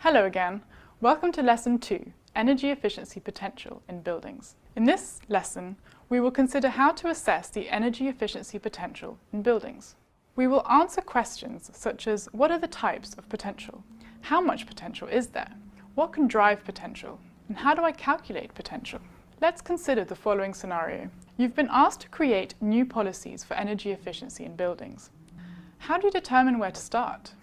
Hello again. Welcome to Lesson 2, Energy Efficiency Potential in Buildings. In this lesson, we will consider how to assess the energy efficiency potential in buildings. We will answer questions such as, what are the types of potential? How much potential is there? What can drive potential? And how do I calculate potential? Let's consider the following scenario. You've been asked to create new policies for energy efficiency in buildings. How do you determine where to start?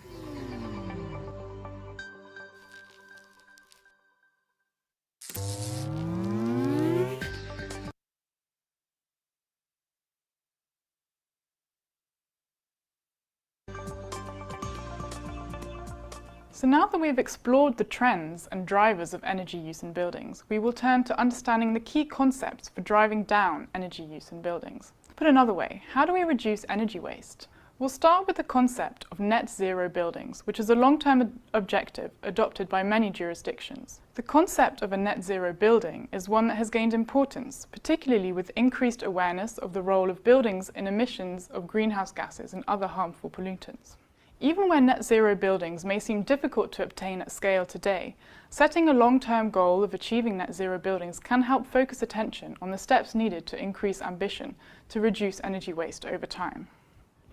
So now that we've explored the trends and drivers of energy use in buildings, we will turn to understanding the key concepts for driving down energy use in buildings. Put another way, how do we reduce energy waste? We'll start with the concept of net zero buildings, which is a long-term objective adopted by many jurisdictions. The concept of a net zero building is one that has gained importance, particularly with increased awareness of the role of buildings in emissions of greenhouse gases and other harmful pollutants. Even where net zero buildings may seem difficult to obtain at scale today, setting a long-term goal of achieving net zero buildings can help focus attention on the steps needed to increase ambition to reduce energy waste over time.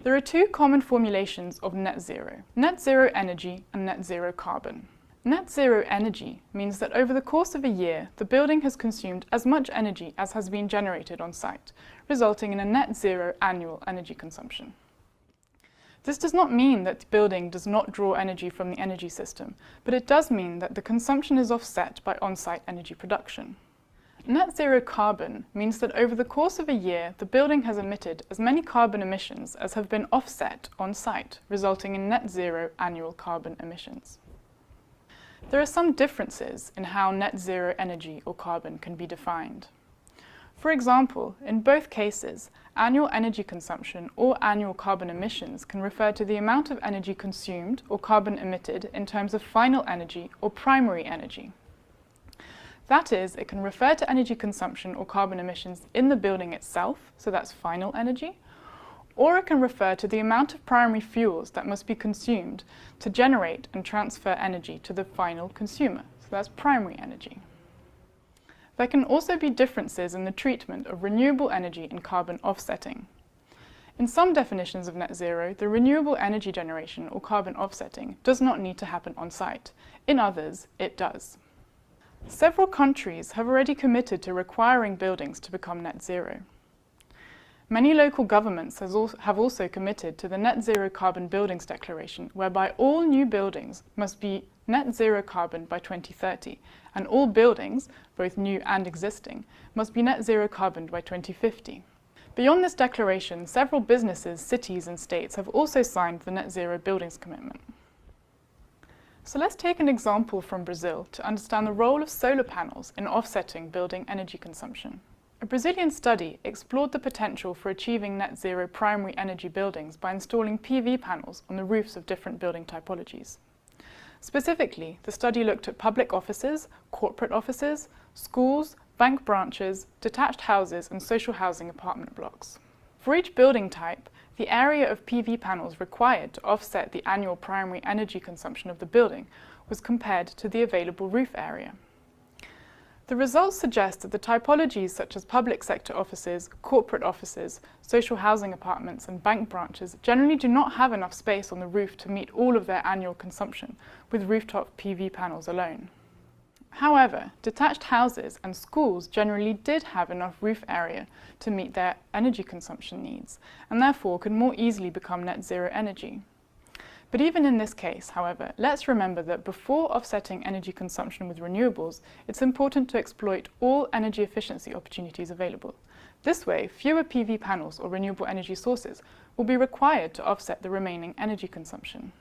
There are two common formulations of net zero energy and net zero carbon. Net zero energy means that over the course of a year, the building has consumed as much energy as has been generated on site, resulting in a net zero annual energy consumption. This does not mean that the building does not draw energy from the energy system, but it does mean that the consumption is offset by on-site energy production. Net zero carbon means that over the course of a year, the building has emitted as many carbon emissions as have been offset on-site, resulting in net zero annual carbon emissions. There are some differences in how net zero energy or carbon can be defined. For example, in both cases, annual energy consumption or annual carbon emissions can refer to the amount of energy consumed or carbon emitted in terms of final energy or primary energy. That is, it can refer to energy consumption or carbon emissions in the building itself, so that's final energy, or it can refer to the amount of primary fuels that must be consumed to generate and transfer energy to the final consumer, so that's primary energy. There can also be differences in the treatment of renewable energy and carbon offsetting. In some definitions of net zero, the renewable energy generation or carbon offsetting does not need to happen on site. In others, it does. Several countries have already committed to requiring buildings to become net zero. Many local governments have also committed to the Net Zero Carbon Buildings Declaration, whereby all new buildings must be net zero carbon by 2030, and all buildings, both new and existing, must be net zero carbon by 2050. Beyond this declaration, several businesses, cities and states have also signed the Net Zero Buildings Commitment. So let's take an example from Brazil to understand the role of solar panels in offsetting building energy consumption. A Brazilian study explored the potential for achieving net zero primary energy buildings by installing PV panels on the roofs of different building typologies. Specifically, the study looked at public offices, corporate offices, schools, bank branches, detached houses and social housing apartment blocks. For each building type, the area of PV panels required to offset the annual primary energy consumption of the building was compared to the available roof area. The results suggest that the typologies such as public sector offices, corporate offices, social housing apartments and bank branches generally do not have enough space on the roof to meet all of their annual consumption with rooftop PV panels alone. However, detached houses and schools generally did have enough roof area to meet their energy consumption needs and therefore could more easily become net zero energy. But even in this case, however, let's remember that before offsetting energy consumption with renewables, it's important to exploit all energy efficiency opportunities available. This way, fewer PV panels or renewable energy sources will be required to offset the remaining energy consumption.